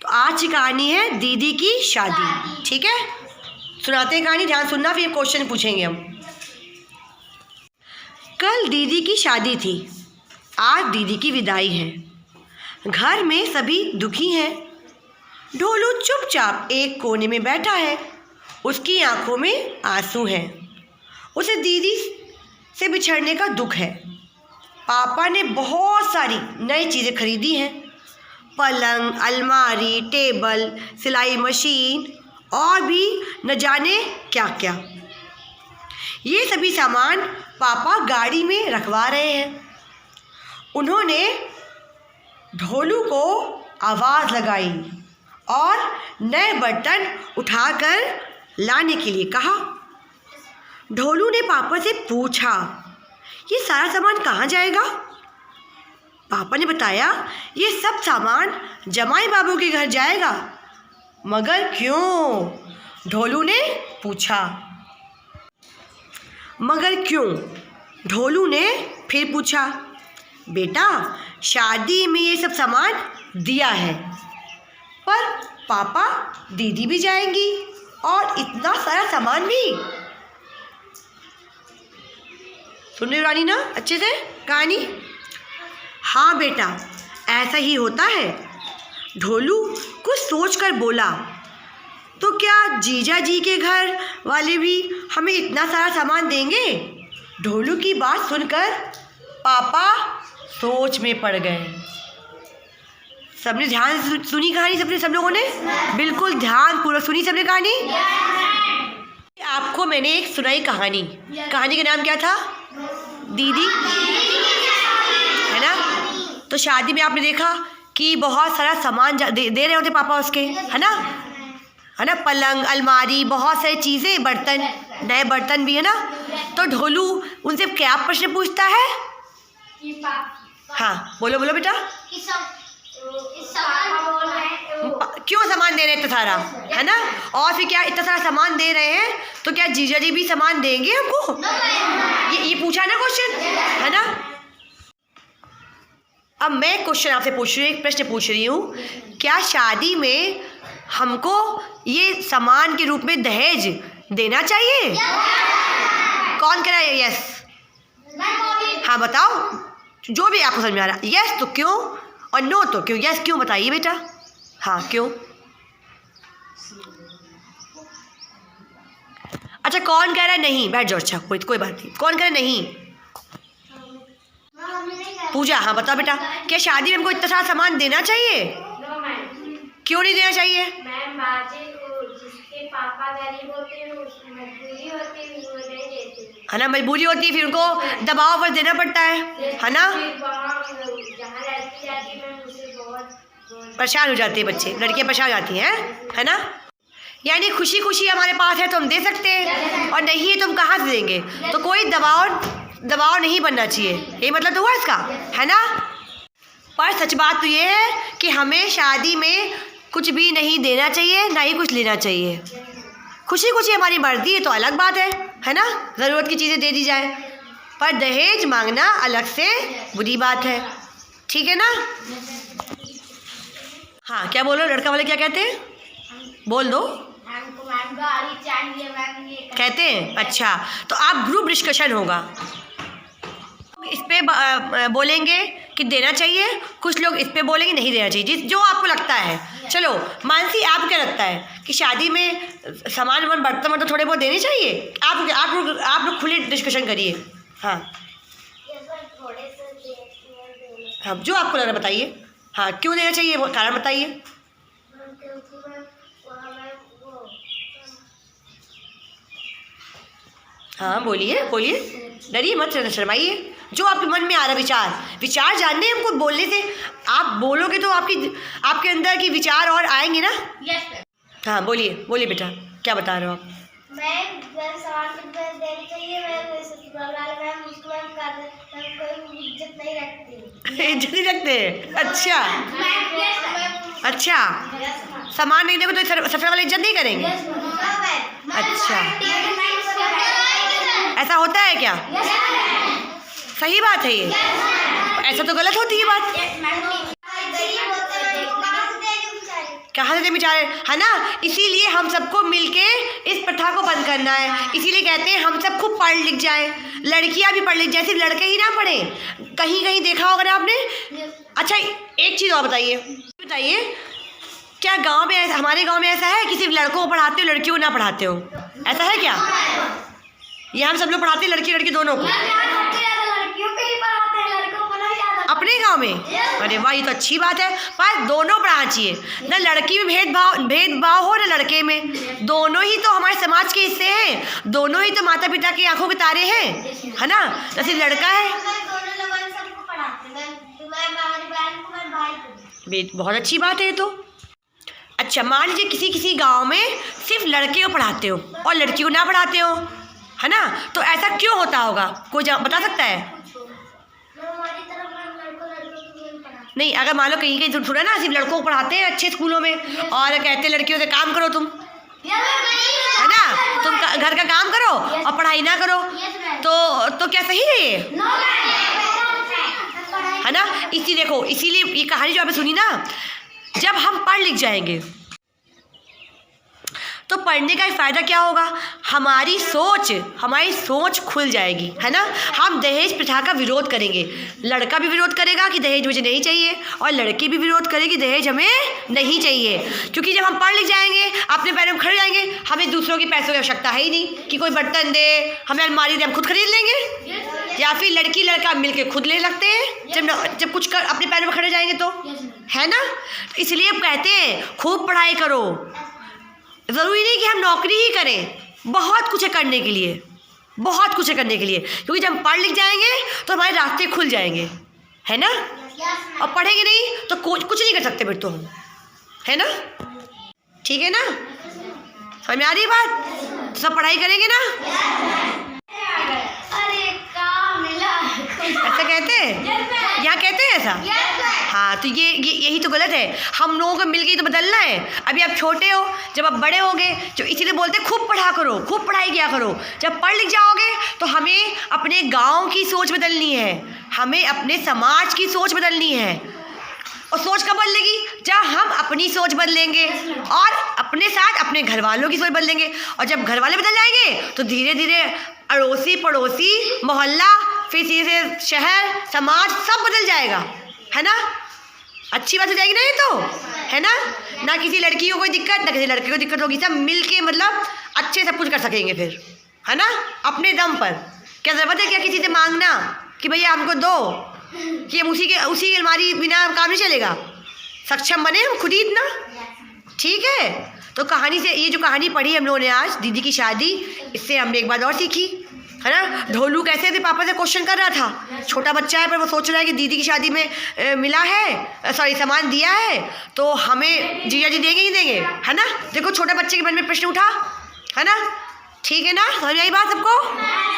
तो आज की कहानी है दीदी की शादी। ठीक है, सुनाते हैं कहानी, ध्यान सुनना, फिर क्वेश्चन पूछेंगे हम। कल दीदी की शादी थी, आज दीदी की विदाई है। घर में सभी दुखी हैं। ढोलू चुपचाप एक कोने में बैठा है, उसकी आंखों में आंसू हैं। उसे दीदी से बिछड़ने का दुख है। पापा ने बहुत सारी नई चीज़ें खरीदी हैं, पलंग, अलमारी, टेबल, सिलाई मशीन और भी न जाने क्या क्या। ये सभी सामान पापा गाड़ी में रखवा रहे हैं। उन्होंने ढोलू को आवाज़ लगाई और नए बर्तन उठाकर लाने के लिए कहा। ढोलू ने पापा से पूछा, ये सारा सामान कहाँ जाएगा? पापा ने बताया, ये सब सामान जमाई बाबू के घर जाएगा। मगर क्यों? ढोलू ने पूछा। मगर क्यों? ढोलू ने फिर पूछा। बेटा, शादी में ये सब सामान दिया है, पर पापा दीदी भी जाएंगी और इतना सारा सामान भी। सुन रही हो रानी ना अच्छे से कहानी? हाँ बेटा, ऐसा ही होता है। ढोलू कुछ सोचकर बोला। तो क्या जीजा जी के घर वाले भी हमें इतना सारा सामान देंगे? ढोलू की बात सुनकर पापा सोच में पड़ गए। सबने ध्यान से सुनी कहानी? सब लोगों ने बिल्कुल ध्यान पूर्वक सुनी सबने कहानी? आपको मैंने एक सुनाई कहानी। कहानी का नाम क्या था? दीदी, है ना? तो शादी में आपने देखा कि बहुत सारा सामान दे रहे होते पापा उसके, है ना? पलंग, अलमारी, बहुत सारी चीज़ें, बर्तन, नए बर्तन भी, है ना? तो ढोलू उनसे क्या प्रश्न पूछता है? हाँ बोलो बोलो बेटा। क्यों सामान दे रहे हैं इतना सारा, है ना? और फिर क्या इतना सारा सामान दे रहे हैं तो क्या जीजा जी भी सामान देंगे हमको? ये पूछा ना क्वेश्चन, है ना? अब मैं क्वेश्चन आपसे पूछ रही हूँ, एक प्रश्न पूछ रही हूँ। क्या शादी में हमको ये सामान के रूप में दहेज देना चाहिए? कौन कह रहा है यस? हाँ बताओ, जो भी आपको समझ में आ रहा। यस तो क्यों और नो तो क्यों? यस क्यों बताइए बेटा। हाँ क्यों? अच्छा, कौन कह रहा है नहीं? बैठ जाओ। अच्छा कोई बात नहीं। कौन कह रहा है नहीं? पूजा। हाँ बताओ बेटा, क्या शादी में हमको इतना सारा सामान देना चाहिए? क्यों नहीं देना चाहिए? जिसके पापा गरीब होते हैं, मजबूरी होती है, वो नहीं देते, है ना? मजबूरी होती है, फिर उनको दबाव पर देना पड़ता है ना? परेशान हो जाते हैं बच्चे, लड़कियां परेशान हो जाती हैं, है ना? यानी खुशी खुशी हमारे पास है तो हम दे सकते हैं, और नहीं है तो हम कहाँ से देंगे? तो कोई दबाव नहीं बनना चाहिए, ये मतलब तो हुआ इसका, है ना? पर सच बात तो ये है कि हमें शादी में कुछ भी नहीं देना चाहिए, ना ही कुछ लेना चाहिए। खुशी खुशी हमारी मर्जी है तो अलग बात है ना? ज़रूरत की चीज़ें दे दी जाए, पर दहेज मांगना अलग से बुरी बात है, ठीक है ना? हाँ क्या बोलो, लड़का वाले क्या कहते हैं? बोल दो। कहते हैं? अच्छा, तो आप ग्रुप डिस्कशन होगा, इस पे बोलेंगे कि देना चाहिए, कुछ लोग इस पे बोलेंगे नहीं देना चाहिए, जो आपको लगता है। चलो मानसी, आपको क्या लगता है कि शादी में सामान बर्तन थोड़े बहुत देने चाहिए? आप लोग खुले डिस्कशन करिए। हाँ हाँ, जो आपको लग रहा है बताइए। हाँ क्यों देना चाहिए, वो कारण बताइए। हाँ बोलिए, डरिए मत, शर्माइए। जो आपके मन में आ रहा विचार जानने हमको बोलने से, आप बोलोगे तो आपके अंदर की विचार और आएंगे ना। हाँ बोलिए बेटा, क्या बता रहे हो आप? इज्जत नहीं रखते? अच्छा, सामान नहीं देंगे तो ससुराल वाले इज्जत नहीं करेंगे? अच्छा, ऐसा होता है क्या? सही बात है ये? ऐसा तो गलत होती है बात। कहाँ से बेचारे, है ना। इसीलिए हम सबको मिलके इस प्रथा को बंद करना है। इसीलिए कहते हैं हम सब खूब पढ़ लिख जाए, लड़कियां भी पढ़ लिख जाए, सिर्फ लड़के ही ना पढ़े। कहीं कहीं देखा होगा ना आपने। अच्छा एक चीज़ और बताइए, क्या गांव में हमारे गांव में ऐसा है कि सिर्फ लड़कों को पढ़ाते हो लड़कियों को ना पढ़ाते हो? ऐसा है क्या? यहाँ हम सब लोग पढ़ाते हैं लड़की दोनों को अपने गांव में? अरे वाह, ये तो अच्छी बात है। पर दोनों पढ़ाना चाहिए ना, लड़की में भेदभाव हो ना लड़के में। दोनों ही तो हमारे समाज के हिस्से हैं, दोनों ही तो माता पिता की आंखों के तारे हैं, है ना। जैसे लड़का है, बहुत अच्छी बात है ये तो। अच्छा मान लीजिए किसी गांव में सिर्फ लड़के को पढ़ाते हो और लड़की को ना पढ़ाते हो, है ना, तो ऐसा क्यों होता होगा? कोई बता सकता है? नहीं, अगर मान लो कहीं थोड़ा ना सिर्फ लड़कों को पढ़ाते हैं अच्छे स्कूलों में और कहते हैं लड़कियों से काम करो तुम, है ना, तुम घर का काम करो और पढ़ाई ना करो, तो क्या सही है ये? है ना। इसीलिए ये कहानी जो आपने सुनी ना, जब हम पढ़ लिख जाएंगे तो पढ़ने का फ़ायदा क्या होगा? हमारी सोच खुल जाएगी, है ना। हम दहेज प्रथा का विरोध करेंगे। लड़का भी विरोध करेगा कि दहेज मुझे नहीं चाहिए और लड़की भी विरोध करेगी दहेज हमें नहीं चाहिए। क्योंकि जब हम पढ़ लिख जाएंगे, अपने पैरों में खड़े जाएंगे, हमें दूसरों की पैसों की आवश्यकता है ही नहीं कि कोई बर्तन दे, हमें अलमारी दे, हम खुद खरीद लेंगे। या फिर लड़की लड़का मिलके खुद ले लगते हैं जब कुछ अपने पैरों में खड़े जाएंगे तो, है ना। इसलिए कहते हैं खूब पढ़ाई करो। ज़रूरी नहीं कि हम नौकरी ही करें, बहुत कुछ है करने के लिए, क्योंकि जब हम पढ़ लिख जाएंगे तो हमारे रास्ते खुल जाएंगे, है ना। और पढ़ेंगे नहीं तो कुछ नहीं कर सकते फिर तो हम, है ना। ठीक है ना, समझ में आ रही है बात? सब पढ़ाई करेंगे ना? ऐसा कहते हैं, यहाँ कहते हैं ऐसा। हाँ, तो यही तो गलत है। हम लोगों को मिलके तो बदलना है। अभी आप छोटे हो, जब आप बड़े होगे, जो इसीलिए बोलते हैं खूब पढ़ा करो, खूब पढ़ाई किया करो। जब पढ़ लिख जाओगे तो हमें अपने गांव की सोच बदलनी है, हमें अपने समाज की सोच बदलनी है। और सोच कब बदलेगी? जब हम अपनी सोच बदलेंगे और अपने साथ अपने घर वालों की सोच बदलेंगे। और जब घर वाले बदल जाएंगे तो धीरे धीरे अड़ोसी पड़ोसी मोहल्ला, फिर धीरे शहर समाज सब बदल जाएगा, है ना। अच्छी बात हो जाएगी ना ये तो, है ना किसी लड़की को कोई दिक्कत, ना किसी लड़के को दिक्कत होगी। सब मिल के मतलब अच्छे सब कुछ कर सकेंगे फिर, है ना, अपने दम पर। क्या ज़रूरत है क्या किसी से मांगना कि भैया हमको दो, कि हम उसी की अलमारी बिना काम नहीं चलेगा। सक्षम बने हम खुद ही इतना, ठीक है। तो कहानी से, ये जो कहानी पढ़ी हम लोगों ने आज, दीदी की शादी, इससे हमने एक बात और सीखी, है ना। ढोलू कैसे थे पापा से क्वेश्चन कर रहा था, छोटा बच्चा है पर वो सोच रहा है कि दीदी की शादी में मिला है, सामान दिया है तो हमें जीजा जी देंगे ही देंगे, है ना। देखो छोटे बच्चे के मन में प्रश्न उठा, है ना। ठीक है ना, समझ आई बात सबको?